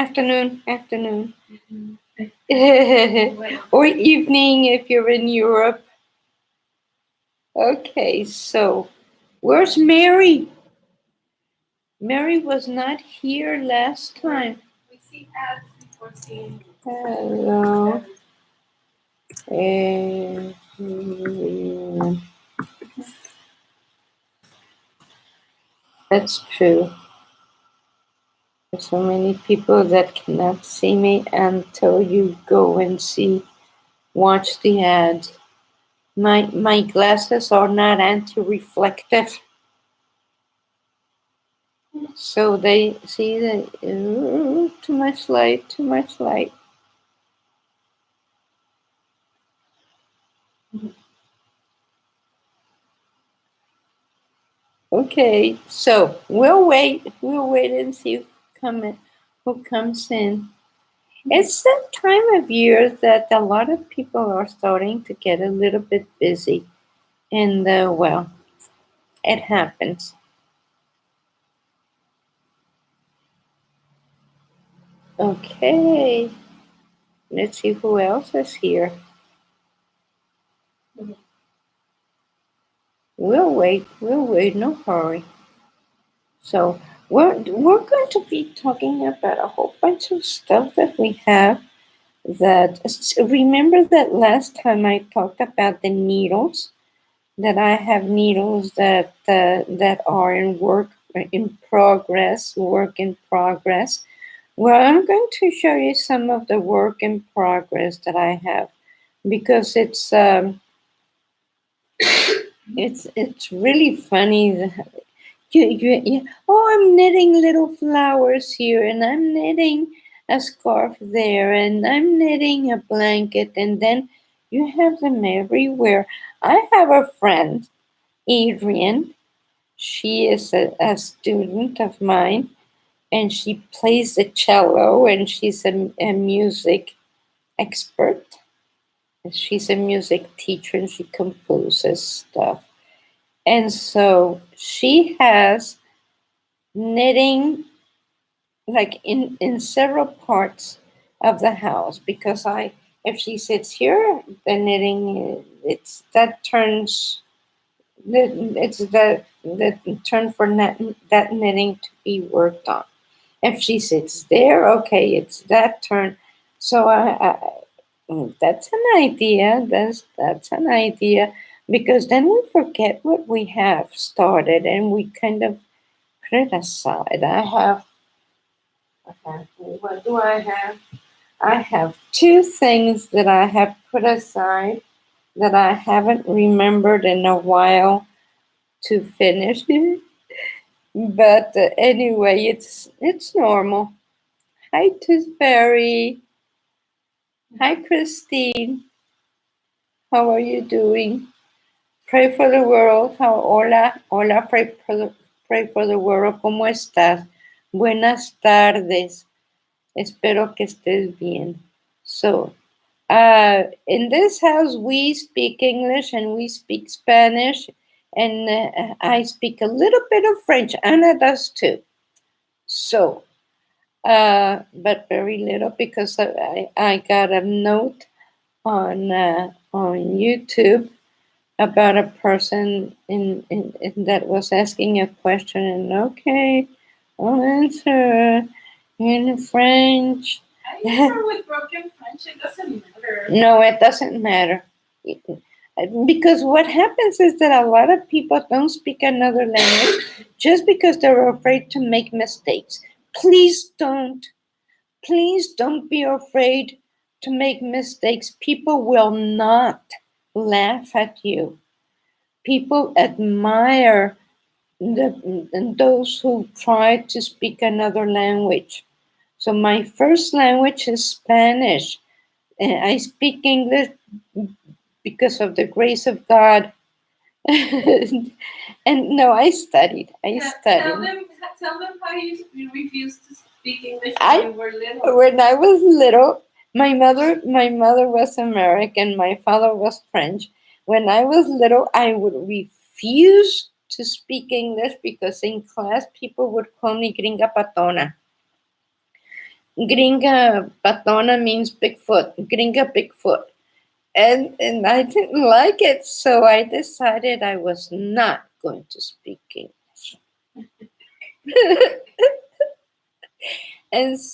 Afternoon. Or evening if you're in Europe. Okay, so where's Mary? Mary was not here last time. We see ads before seeing. Hello. That's true. There's so many people that cannot see me until you go and watch the ads. My glasses are not anti-reflective. So they see that too much light. Okay, so we'll wait and see who comes in. It's that time of year that a lot of people are starting to get a little bit busy, and well, it happens. Okay, let's see who else is here. We'll wait, no hurry. So we're going to be talking about a whole bunch of stuff that we have. That remember that last time I talked about the needles, that I have needles that are work in progress. Well, I'm going to show you some of the work in progress that I have, because it's really funny. Oh, I'm knitting little flowers here, and I'm knitting a scarf there, and I'm knitting a blanket, and then you have them everywhere. I have a friend, Adrian. She is a student of mine, and she plays the cello, and she's a music expert. She's a music teacher, and she composes stuff. And so she has knitting like in several parts of the house, because if she sits here, the knitting it's that turns it's the turn for that knitting to be worked on. If she sits there, okay, it's that turn. So that's an idea. That's an idea, because then we forget what we have started and we kind of put it aside. What do I have? I have two things that I have put aside that I haven't remembered in a while to finish. But anyway, it's normal. Hi, Tooth Fairy. Hi, Christine. How are you doing? Pray for the world. Hola, pray for the world. ¿Cómo estás? Buenas tardes. Espero que estés bien. So, in this house, we speak English and we speak Spanish, and I speak a little bit of French. Anna does too. So, but very little, because I got a note on YouTube about a person in that was asking a question, and okay, I'll answer in French. With broken French, it doesn't matter. No, it doesn't matter. Because what happens is that a lot of people don't speak another language just because they're afraid to make mistakes. Please don't be afraid to make mistakes. People will not laugh at you. People admire those who try to speak another language. So my first language is Spanish. I speak English because of the grace of God. And no, I studied. Tell them how you refused to speak English when you were little. When I was little, my mother was American, my father was French. When I was little, I would refuse to speak English because in class people would call me gringa patona. Gringa patona means Bigfoot. Gringa Bigfoot. And I didn't like it, so I decided I was not going to speak English. I didn't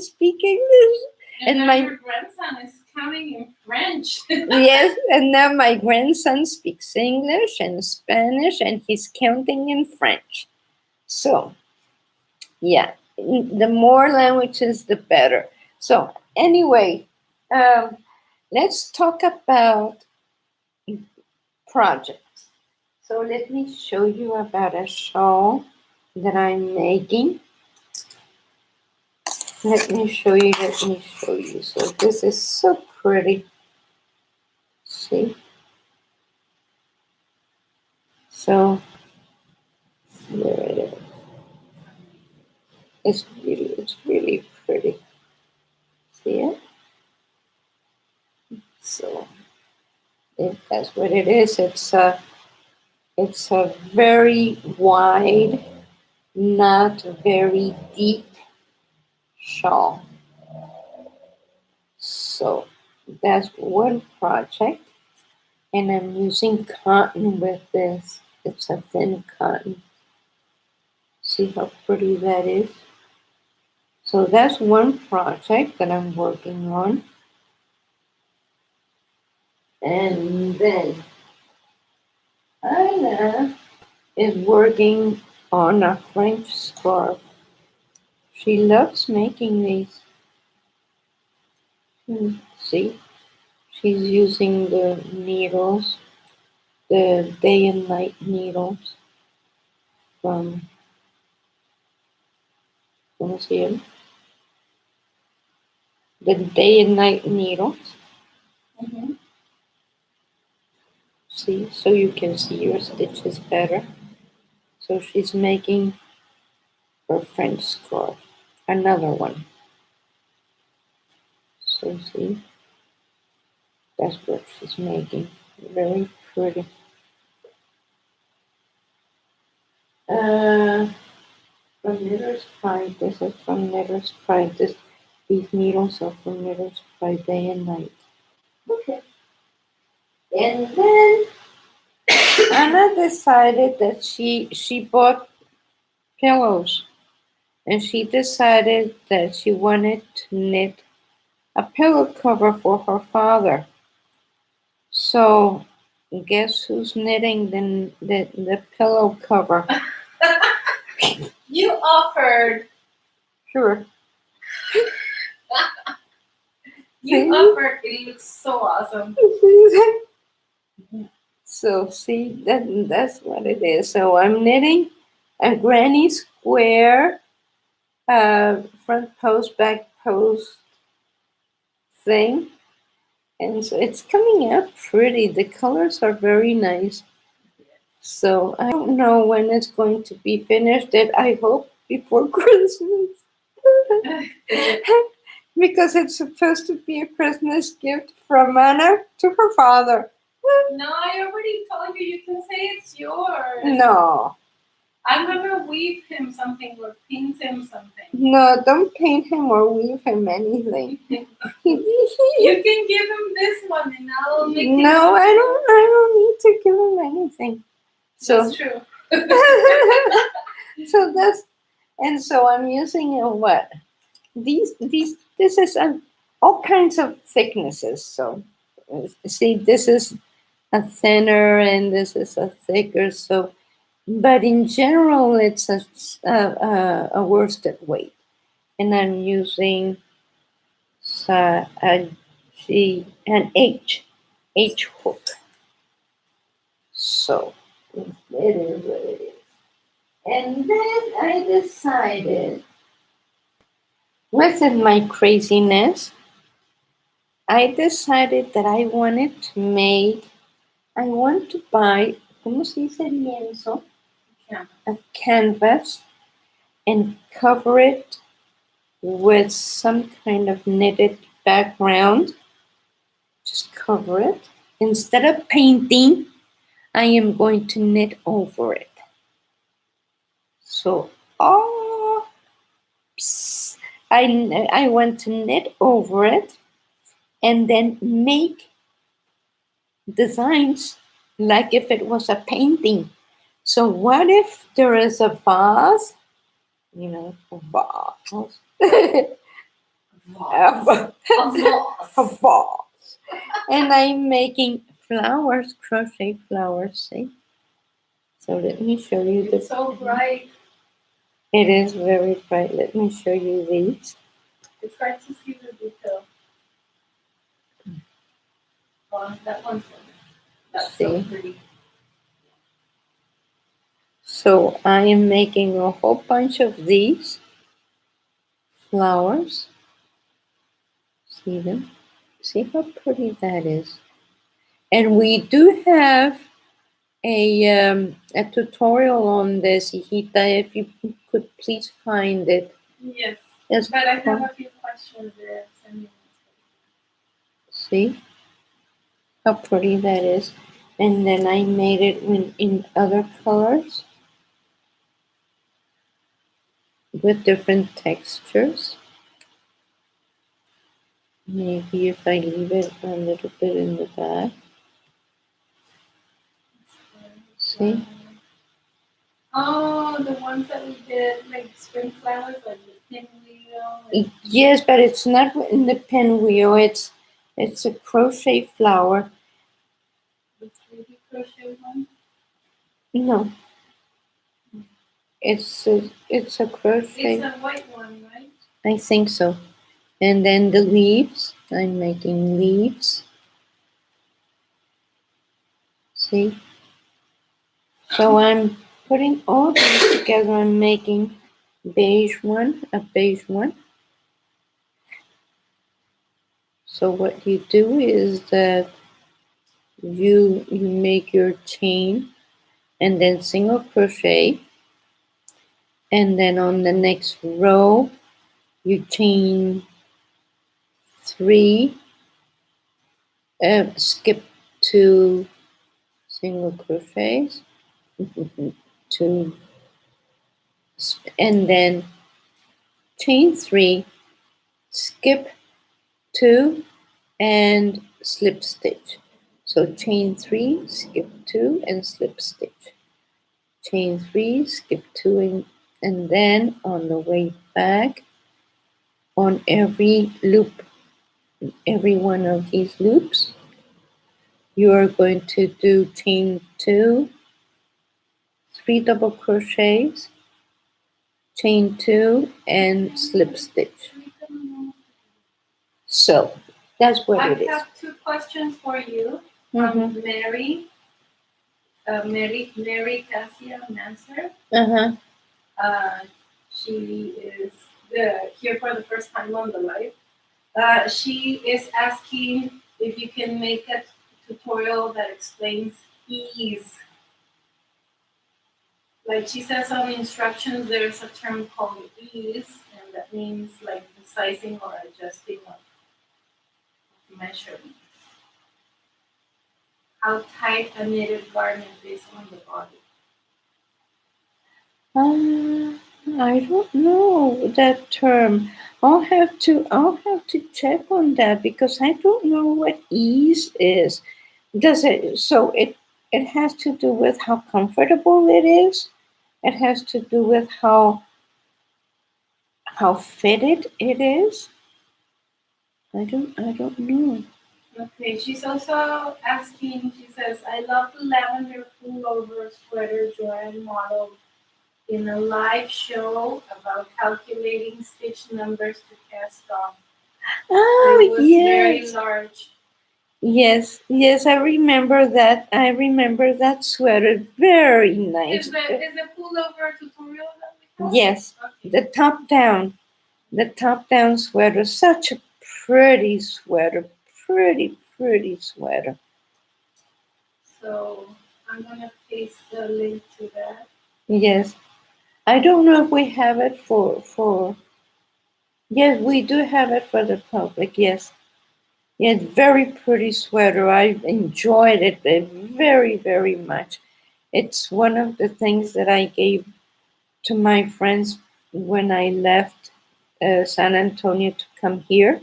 speak English. And now your grandson is coming in French. Yes, and now my grandson speaks English and Spanish, and he's counting in French. So, yeah, the more languages, the better. So, anyway, let's talk about projects. So, let me show you about a show that I'm making. Let me show you. So, this is so pretty. See? So, there it is. It's really pretty. See it? So that's what it is. It's a very wide, not very deep shawl. So that's one project, and I'm using cotton with this. It's a thin cotton. See how pretty that is? So that's one project that I'm working on. And then Anna is working on a French scarf. She loves making these. See, she's using the needles, the day and night needles from, ¿cómo se llama? The day and night needles. Mm-hmm. See, so you can see your stitches better. So she's making her French scarf, another one. So see, that's what she's making. Very pretty. From Knitter's Pride. This is from Knitter's Pride. These needles are from Knitter's Pride day and night. Okay. And then Anna decided that she bought pillows, and she decided that she wanted to knit a pillow cover for her father. So guess who's knitting the pillow cover? You offered. Sure. You offered. It looks so awesome. So see, that's what it is. So I'm knitting a granny square front post, back post thing. And so it's coming out pretty. The colors are very nice. So I don't know when it's going to be finished. I hope before Christmas. Because it's supposed to be a Christmas gift from Anna to her father. No, I already told you. You can say it's yours. No. I'm gonna weave him something or paint him something. No, don't paint him or weave him anything. You can give him this one, and I'll make. No, I don't need to give him anything. So that's true. So I'm using what? This is all kinds of thicknesses. So see, this is a thinner and this is a thicker. So, but in general, it's a worsted weight, and I'm using an H hook. So it is what it is. And then I decided, within my craziness, I decided that I want to buy, ¿cómo se dice lienzo? A canvas, and cover it with some kind of knitted background. Just cover it. Instead of painting, I am going to knit over it. So, I want to knit over it and then make designs like if it was a painting. So what if there is a vase, a vase, Vase. A a vase. vase, and I'm making flowers, crochet flowers. See? So let me show you It's so bright. It is very bright. Let me show you these. It's hard to see the detail. Oh, that one's one. That's so See? pretty. So I am making a whole bunch of these flowers. See them? See how pretty that is. And we do have a tutorial on this, Hijita. If you could please find it. Yes. It's But I have a few questions there. See how pretty that is. And then I made it in other colors with different textures. Maybe if I leave it a little bit in the back. See? Oh, the ones that we did, like spring flowers, like the pinwheel. Yes, but it's not in the pinwheel. It's a crochet flower. The 3D crochet one? No. It's a crochet. It's a white one, right? I think so. And then the leaves. I'm making leaves. See? So I'm putting all these together. I'm making a beige one. So what you do is that you make your chain and then single crochet, and then on the next row you chain 3, skip 2 single crochets, 2, and then chain 3, skip 2, and slip stitch. So chain 3, skip 2, and slip stitch. Chain 3, skip 2, and then on the way back, on every loop, every one of these loops, you are going to do chain 2, 3 double crochets, chain 2, and slip stitch. So that's what it is. I have 2 questions for you Mm-hmm. from Mary Cassia Manser. She is here for the first time on the live. She is asking if you can make a tutorial that explains ease. Like she says on the instructions, there's a term called ease, and that means like the sizing or adjusting of measurements. How tight a knitted garment is on the body. I don't know that term. I'll have to check on that because I don't know what ease is. Does it so it has to do with how comfortable it is? It has to do with how fitted it is? I don't know. Okay, she's also asking, she says, I love the lavender pullover sweater Joanne modeled in a live show about calculating stitch numbers to cast off. Oh, it was yes. very large. Yes, I remember that. I remember that sweater. Very nice. Is the pullover tutorial that we have? Yes, okay. The top down sweater. Such a pretty sweater. Pretty sweater. So I'm gonna paste the link to that. Yes. I don't know if we have it for yes, we do have it for the public, yes. Yeah, very pretty sweater. I enjoyed it very much. It's one of the things that I gave to my friends when I left San Antonio to come here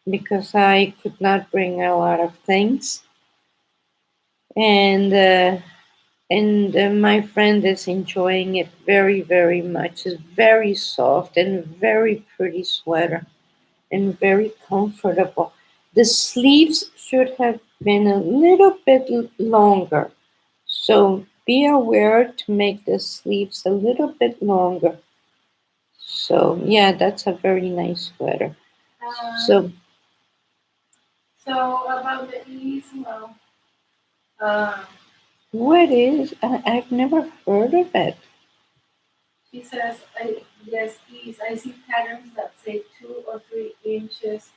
because I could not bring a lot of things, and my friend is enjoying it very, very much. It's very soft and very pretty sweater and very comfortable. The sleeves should have been a little bit longer, so be aware to make the sleeves a little bit longer. So yeah, that's a very nice sweater. Um, So so about the ease, well, um, what is? I've never heard of it. she says, yes, ease. I see patterns that say 2 or 3 inches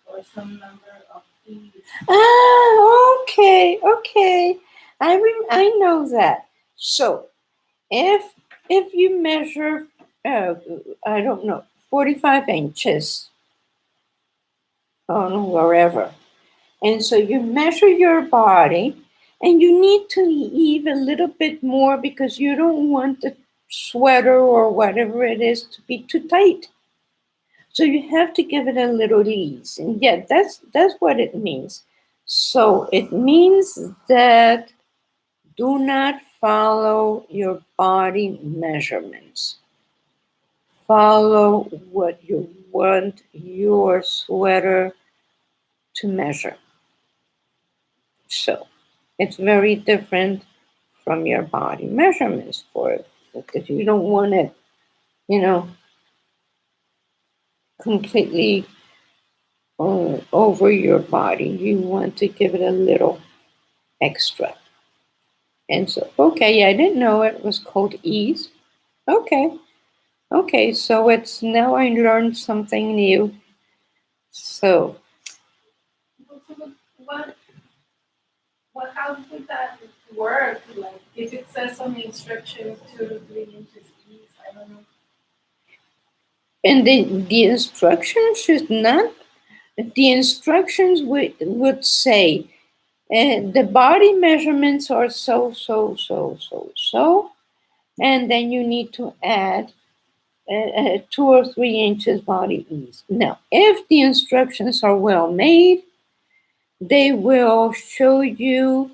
or some number of ease. Ah, okay, okay. I know that. So if you measure, uh, I don't know, 45 inches on wherever, and so you measure your body, and you need to leave a little bit more because you don't want the sweater or whatever it is to be too tight. So you have to give it a little ease, and yeah, that's what it means. So it means that do not follow your body measurements. Follow what you want your sweater to measure. So it's very different from your body measurements for it because you don't want it, you know, completely over your body. You want to give it a little extra. And so, okay, I didn't know it was called ease. Okay, okay, so it's now I learned something new. So, So how would that work? Like, if it says on the instructions 2 to 3 inches ease, I don't know. and the instructions should not, the instructions would say the body measurements are so, so, so, so, so, and then you need to add 2 or 3 inches body ease. Now, if the instructions are well made, they will show you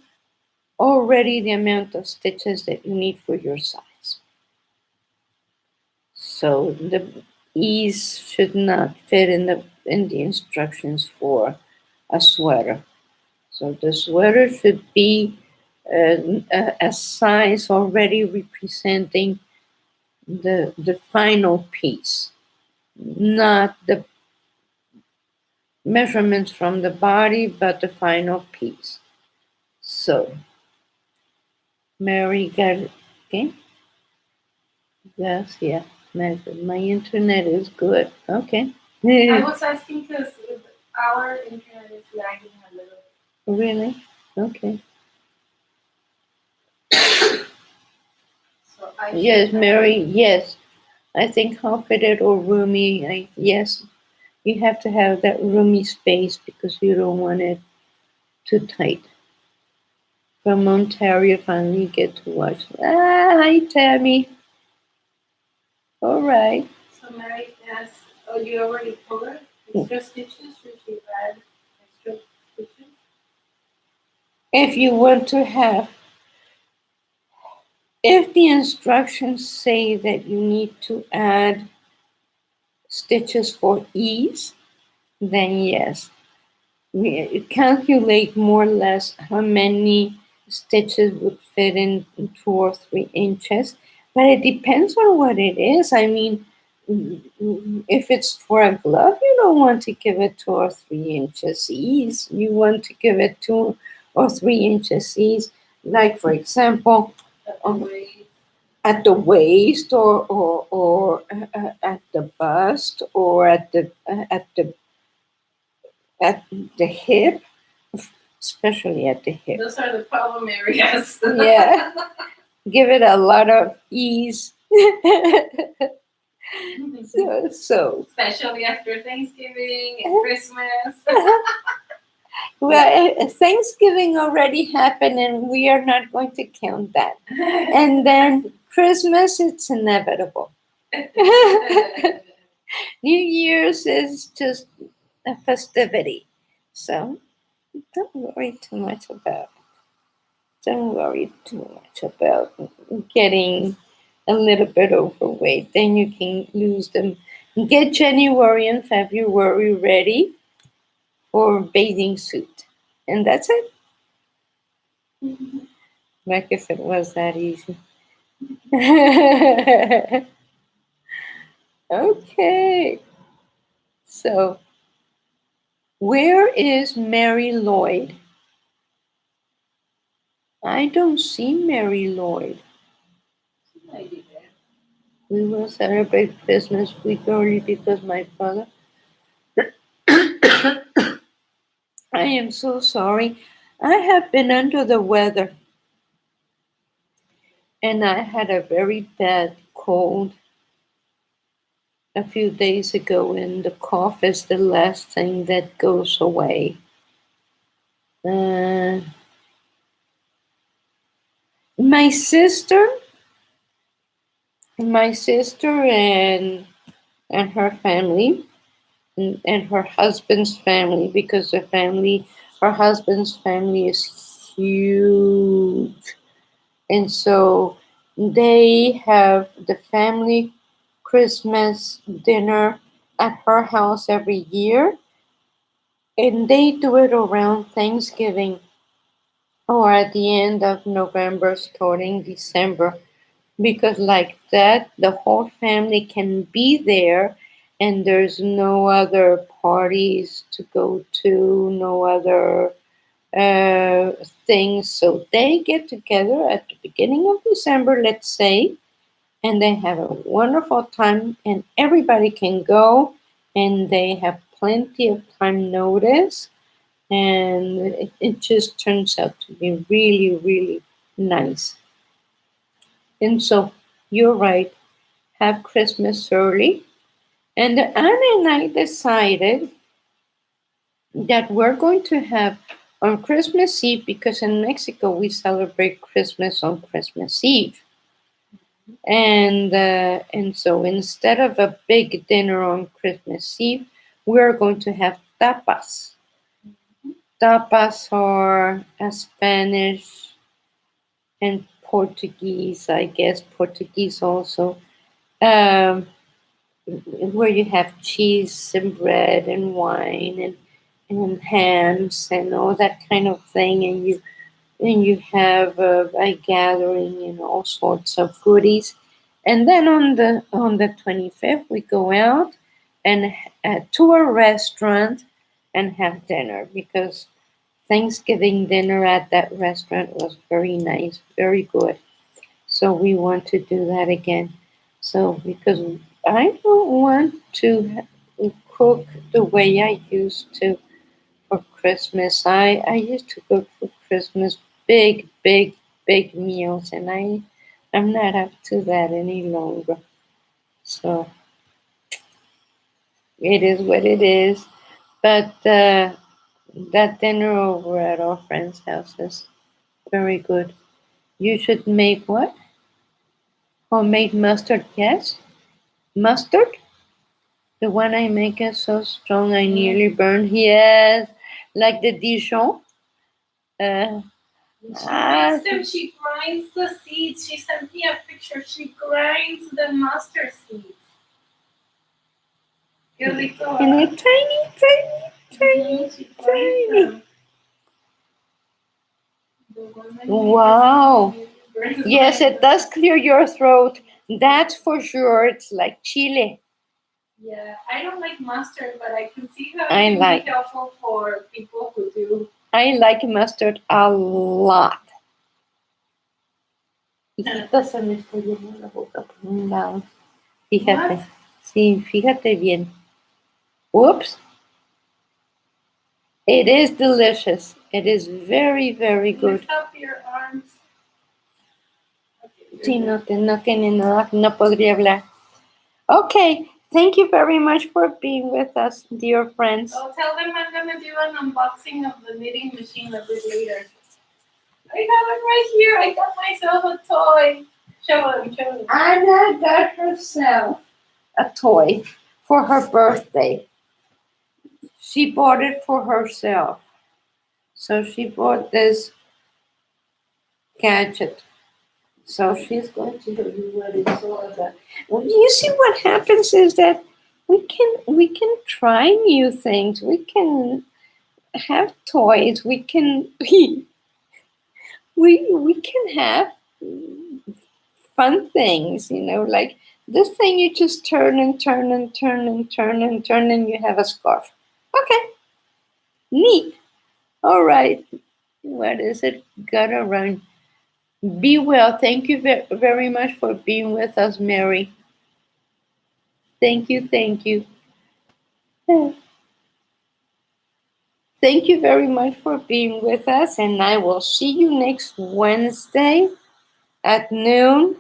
already the amount of stitches that you need for your size. So the ease should not fit in the instructions for a sweater. So the sweater should be a size already representing the final piece, not the measurements from the body, but the final piece. So Mary got it. Okay. Yes, yeah. My internet is good. Okay. I was asking because our internet is lagging a little. Really? Okay. So I Yes, should Mary, yes. I think half fitted or roomy. Yes, you have to have that roomy space because you don't want it too tight. From Ontario, finally get to watch. Ah, hi, Tammy. All right. So Mary asked, oh, you already colored extra stitches? Should she add extra stitches? If you want to have, if the instructions say that you need to add stitches for ease, then yes, we calculate more or less how many stitches would fit in 2 or 3 inches, but it depends on what it is. I mean, if it's for a glove, you don't want to give it 2 or 3 inches ease. You want to give it 2 or 3 inches ease, like for example, At the way. at the waist or at the bust or at the hip, especially at the hip. Those are the problem areas. Yeah, give it a lot of ease. So Especially after Thanksgiving and Christmas. well, Thanksgiving already happened, and we are not going to count that. And then Christmas, it's inevitable. New Year's is just a festivity. So don't worry too much about don't worry too much about getting a little bit overweight. Then you can lose them. Get January and February ready for bathing suit. And that's it. Like if it was that easy. Okay. So where is Mary Lloyd? I don't see Mary Lloyd. We will celebrate Christmas week early because my father. I am so sorry. I have been under the weather and I had a very bad cold a few days ago, and the cough is the last thing that goes away. Uh, my sister, my sister and her family and her husband's family, because her husband's family is huge. And so they have the family Christmas dinner at her house every year. And they do it around Thanksgiving or at the end of November, starting December. Because, like that, the whole family can be there and there's no other parties to go to, no other things. So they get together at the beginning of December, let's say, and they have a wonderful time, and everybody can go, and they have plenty of time notice, and it just turns out to be really, really nice. And so you're right, have Christmas early. And Anna and I decided that we're going to have on Christmas Eve, because in Mexico we celebrate Christmas on Christmas Eve. And so instead of a big dinner on Christmas Eve, we're going to have tapas. Tapas are a Spanish and Portuguese, I guess Portuguese also, um, where you have cheese and bread and wine and hams and all that kind of thing, and you have a gathering and all sorts of goodies. And then on the 25th, we go out and to a restaurant and have dinner, because Thanksgiving dinner at that restaurant was very nice, very good. So we want to do that again. So because I don't want to cook the way I used to for Christmas. I used to cook for Christmas big, big, big meals, and I'm not up to that any longer. So it is what it is. But that dinner over at our friend's house is very good. You should make what? Homemade mustard, yes? Mustard? The one I make is so strong I nearly burned. Yes, like the Dijon. Uh, She ah, makes them, she grinds the seeds. She sent me a picture. She grinds the mustard seeds. Qué rico. and they're tiny, tiny, tiny, She grinds tiny. them. The one I make Wow. is Yes, it does clear your throat. That's for sure. It's like chile. Yeah, I don't like mustard, but I can see how I it can like. be helpful for people who do. I like mustard a lot. Hijita, se me está yendo la boca por un lado. Fíjate. What? Sí, fíjate bien. Whoops. It is delicious. It is very, very good. Lift up your arms. Okay, Sí, no tiene nada, no podría hablar. Okay, thank you very much for being with us, dear friends. I'll tell them I'm gonna do an unboxing of the knitting machine a bit later. I have it right here. I got myself a toy. Show them, show them. Anna got herself a toy for her birthday. She bought it for herself. So she bought this gadget. So she's going to show you what it's all about. Well, you see what happens is that we can try new things. We can have toys. We can we can have fun things, like this thing you just turn and turn and turn and turn and turn and you have a scarf. Okay, neat. All right. What is it? Gotta run. Be well. Thank you very much for being with us, Mary. Thank you. Thank you. Thank you very much for being with us, and I will see you next Wednesday at noon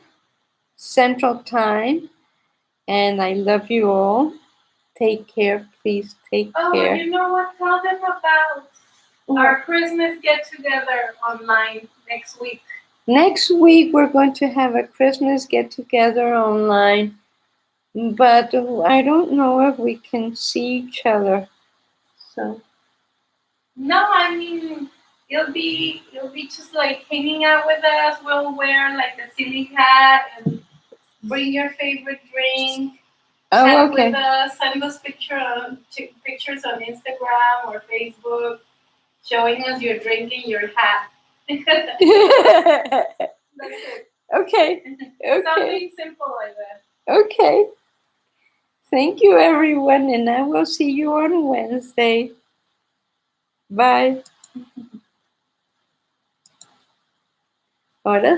Central Time. And I love you all. Take care. Please take care. You know what? Tell them about our Christmas get together online next week. Next week, we're going to have a Christmas get together online, but I don't know if we can see each other. So. No, I mean you'll be just like hanging out with us. We'll wear like a silly hat and bring your favorite drink. Oh, chat with us. Send us pictures on Instagram or Facebook, showing us your drink in your hat. That's it. Okay. Something simple like that. Okay. Thank you, everyone, and I will see you on Wednesday. Bye. Ahora